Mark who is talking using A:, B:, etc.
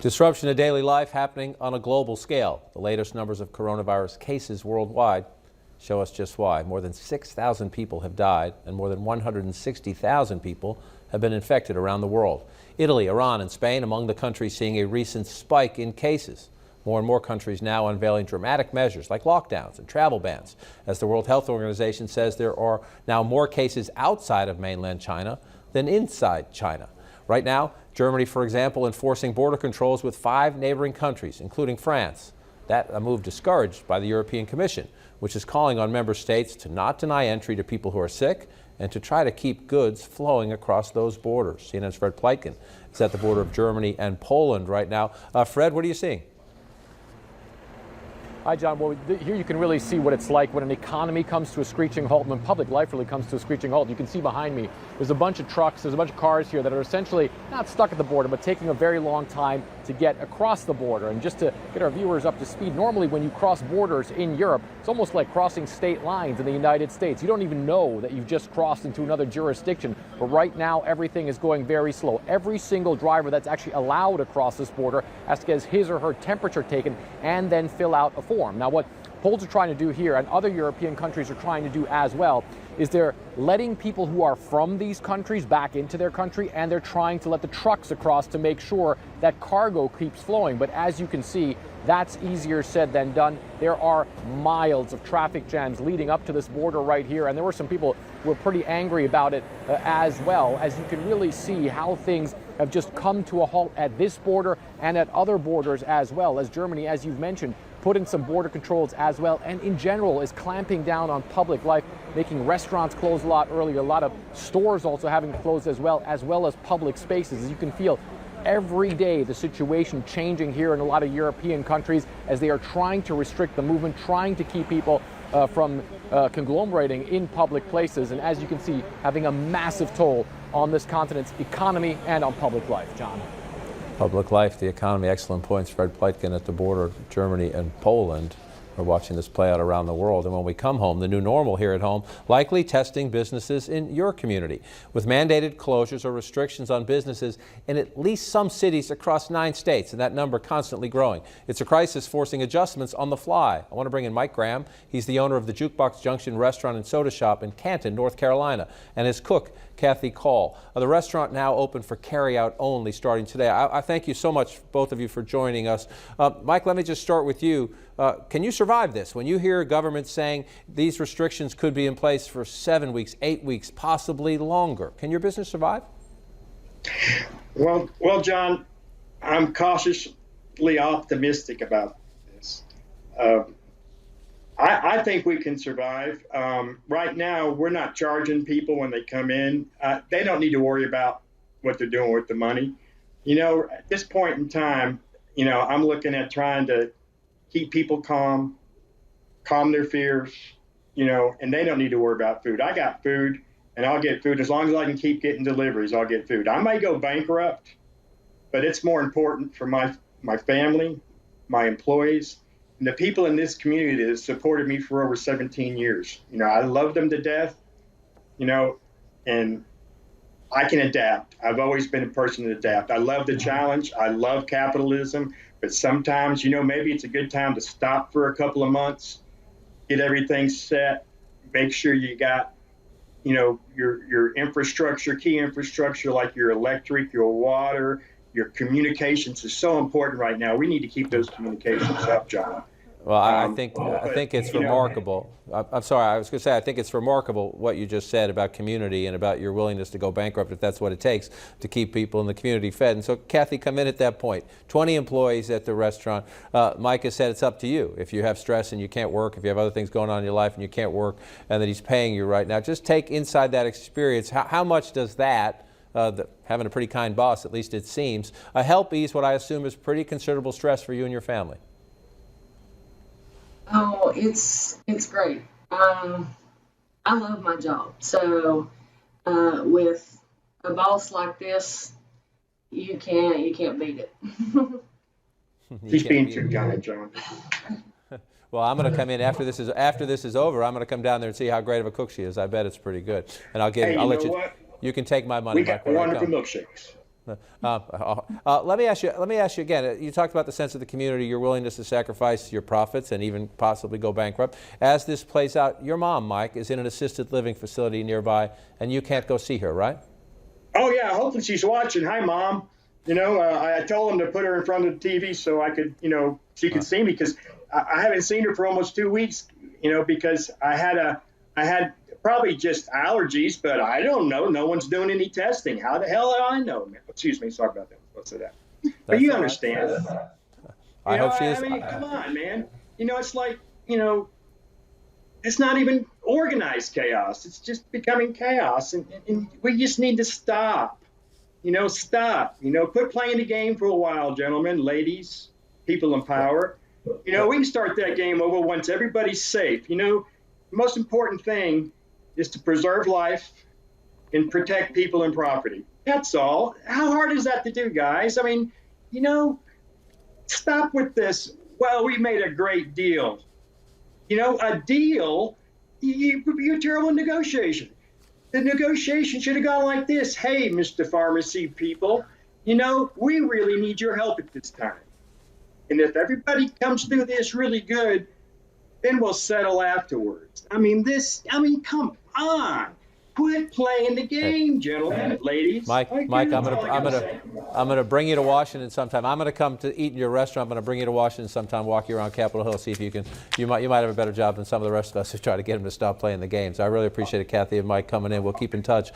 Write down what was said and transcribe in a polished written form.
A: Disruption to daily life happening on a global scale. The latest numbers of coronavirus cases worldwide show us just why. More than 6,000 people have died and more than 160,000 people have been infected around the world. Italy, Iran, and Spain among the countries seeing a recent spike in cases. More and more countries now unveiling dramatic measures like lockdowns and travel bans. As the World Health Organization says, there are now more cases outside of mainland China than inside China. Right now, Germany, for example, enforcing border controls with 5 neighboring countries, including France. That a move discouraged by the European Commission, which is calling on member states to not deny entry to people who are sick and to try to keep goods flowing across those borders. CNN's Fred Pleitgen is at the border of Germany and Poland right now. Fred, what are you seeing?
B: Hi, John. Well, here you can really see what it's like when an economy comes to a screeching halt, when public life really comes to a screeching halt. You can see behind me, there's a bunch of trucks, there's a bunch of cars here that are essentially not stuck at the border, but taking a very long time to get across the border. And just to get our viewers up to speed, normally when you cross borders in Europe, it's almost like crossing state lines in the United States. You don't even know that you've just crossed into another jurisdiction. But right now, everything is going very slow. Every single driver that's actually allowed across this border has to get his or her temperature taken and then fill out a form. Now, what Poles are trying to do here, and other European countries are trying to do as well, is they're letting people who are from these countries back into their country, and they're trying to let the trucks across to make sure that cargo keeps flowing. But as you can see, that's easier said than done. There are miles of traffic jams leading up to this border right here, and there were some people who were pretty angry about it as well. As you can really see how things have just come to a halt at this border and at other borders as well, as Germany, as you've mentioned, put in some border controls as well, and in general is clamping down on public life, making restaurants close a lot earlier, a lot of stores also having to close as well as public spaces. As you can feel, every day the situation changing here in a lot of European countries as they are trying to restrict the movement, trying to keep people from conglomerating in public places, and as you can see, having a massive toll on this continent's economy and on public life. John.
A: Public life, the economy, excellent points. Fred Pleitgen at the border of Germany and Poland. We're watching this play out around the world. And when we come home, the new normal here at home, likely testing businesses in your community with mandated closures or restrictions on businesses in at least some cities across 9 states, and that number constantly growing. It's a crisis forcing adjustments on the fly. I want to bring in Mike Graham. He's the owner of the Jukebox Junction Restaurant and Soda Shop in Canton, North Carolina, and his cook, Kathy Call. The restaurant now open for carry-out only starting today. I thank you so much, both of you, for joining us. Mike, let me just start with you. Can you survive this? When you hear government saying these restrictions could be in place for 7 weeks, 8 weeks, possibly longer, can your business survive?
C: Well, John, I'm cautiously optimistic about this. I think we can survive. Right now, we're not charging people when they come in. They don't need to worry about what they're doing with the money. You know, at this point in time, you know, I'm looking at trying to keep people calm their fears, you know, and they don't need to worry about food. I got food, and I'll get food. As long as I can keep getting deliveries, I'll get food. I may go bankrupt, but it's more important for my family, my employees, and the people in this community that have supported me for over 17 years. You know, I love them to death, you know, and I can adapt. I've always been a person to adapt. I love the challenge. I love capitalism, but sometimes, you know, maybe it's a good time to stop for a couple of months, get everything set, make sure you got, you know, your infrastructure, key infrastructure like your electric, your water, your communications is so important right now. We need to keep those communications up, John.
A: Well, I think it's remarkable. I'm sorry, I was going to say, I think it's remarkable what you just said about community and about your willingness to go bankrupt if that's what it takes to keep people in the community fed. And so, Kathy, come in at that point. 20 employees at the restaurant. Mike has said it's up to you. If you have stress and you can't work, if you have other things going on in your life and you can't work, and that he's paying you right now, just take inside that experience. How much does that, having a pretty kind boss, at least it seems, help ease what I assume is pretty considerable stress for you and your family?
D: Oh, it's great. I love my job. So with a boss like this, you can't beat it.
C: He's being too kind, John.
A: Well, I'm going to come in after this is over. I'm going to come down there and see how great of a cook she is. I bet it's pretty good. And I'll let you.
C: What?
A: You can take my money.
C: We got wonderful milkshakes.
A: Let me ask you. Let me ask you again. You talked about the sense of the community, your willingness to sacrifice your profits and even possibly go bankrupt. As this plays out, your mom, Mike, is in an assisted living facility nearby, and you can't go see her, right?
C: Oh yeah, hopefully she's watching. Hi, Mom. I told him to put her in front of the TV so I could, she could see me, because I haven't seen her for almost 2 weeks. Because I had probably just allergies, but I don't know. No one's doing any testing. How the hell do I know? Excuse me. Sorry about that. Let's say that. But you understand.
A: I hope she is.
C: I mean, come on, man. It's like, it's not even organized chaos. It's just becoming chaos. And we just need to stop. Stop. Quit playing the game for a while, gentlemen, ladies, people in power. We can start that game over once everybody's safe. The most important thing is to preserve life and protect people and property. That's all. How hard is that to do, guys? I mean, stop with this. Well, we made a great deal. A deal, you're terrible in negotiation. The negotiation should have gone like this. Hey, Mr. Pharmacy people, we really need your help at this time. And if everybody comes through this really good, then we'll settle afterwards. Come on. Quit playing the game, gentlemen, ladies.
A: Mike, I'm gonna bring you to Washington sometime. I'm gonna come to eat in your restaurant. I'm gonna bring you to Washington sometime, walk you around Capitol Hill, see if you might have a better job than some of the rest of us who try to get him to stop playing the games. I really appreciate it, Kathy and Mike, coming in. We'll keep in touch.